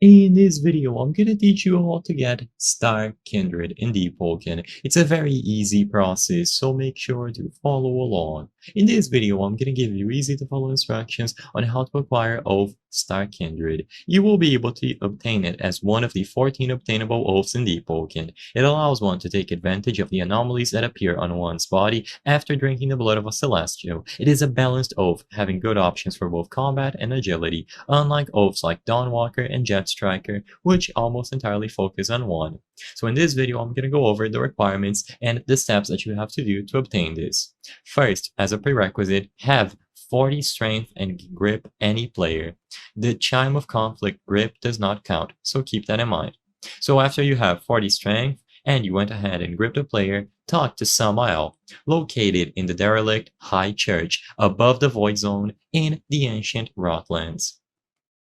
In this video, I'm gonna teach you how to get Starkindred in Deepwoken. It's a very easy process, so make sure to follow along. In this video, I'm gonna give you easy to follow instructions on how to acquire Oath Starkindred. You will be able to obtain it as one of the 14 obtainable oaths in Deepwoken. It allows one to take advantage of the anomalies that appear on one's body after drinking the blood of a celestial. It is a balanced oath, having good options for both combat and agility, unlike oaths like Dawnwalker and Jet Striker, which almost entirely focus on one. So in this video, I'm going to go over the requirements and the steps that you have to do to obtain this. First, as a prerequisite, have 40 strength and grip any player. The Chime of Conflict grip does not count, so keep that in mind. So after you have 40 strength, and you went ahead and gripped a player, talk to Samael, located in the derelict High Church above the Void Zone in the ancient Rotlands.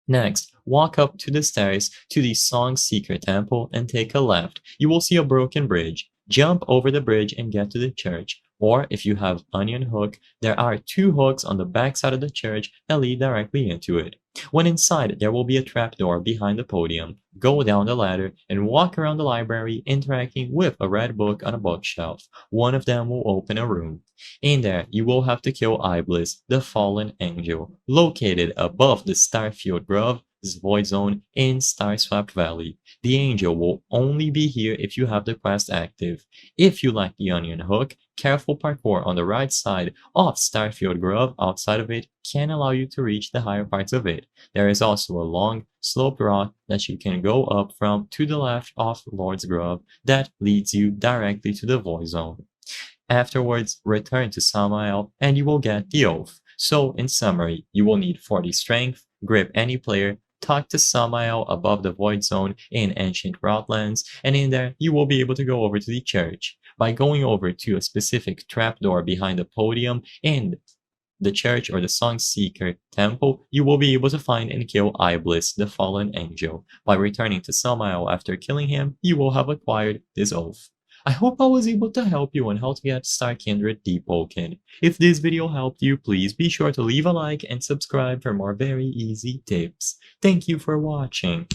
Next, walk up to the stairs to the Song Seeker Temple and take a left. You will see a broken bridge. Jump over the bridge and get to the church. Or if you have Onion Hook, there are 2 hooks on the back side of the church that lead directly into it. When inside, there will be a trapdoor behind the podium. Go down the ladder and walk around the library interacting with a red book on a bookshelf. One of them will open a room. In there, you will have to kill Iblis, the fallen angel, located above the Starfield Grove Void Zone in Starswept Valley. The angel will only be here if you have the quest active. If you like the Onion Hook, careful parkour on the right side of Starfield Grove outside of it can allow you to reach the higher parts of it. There is also a long, sloped rock that you can go up from to the left of Lord's Grove that leads you directly to the Void Zone. Afterwards, return to Samael and you will get the oath. So, in summary, you will need 40 strength, grip any player, talk to Samael above the Void Zone in Ancient Rotlands, and in there, you will be able to go over to the church. By going over to a specific trapdoor behind the podium in the church or the Song Seeker Temple, you will be able to find and kill Iblis, the fallen angel. By returning to Samael after killing him, you will have acquired this oath. I hope I was able to help you on how to get Starkindred Deepwoken. If this video helped you, please be sure to leave a like and subscribe for more very easy tips. Thank you for watching.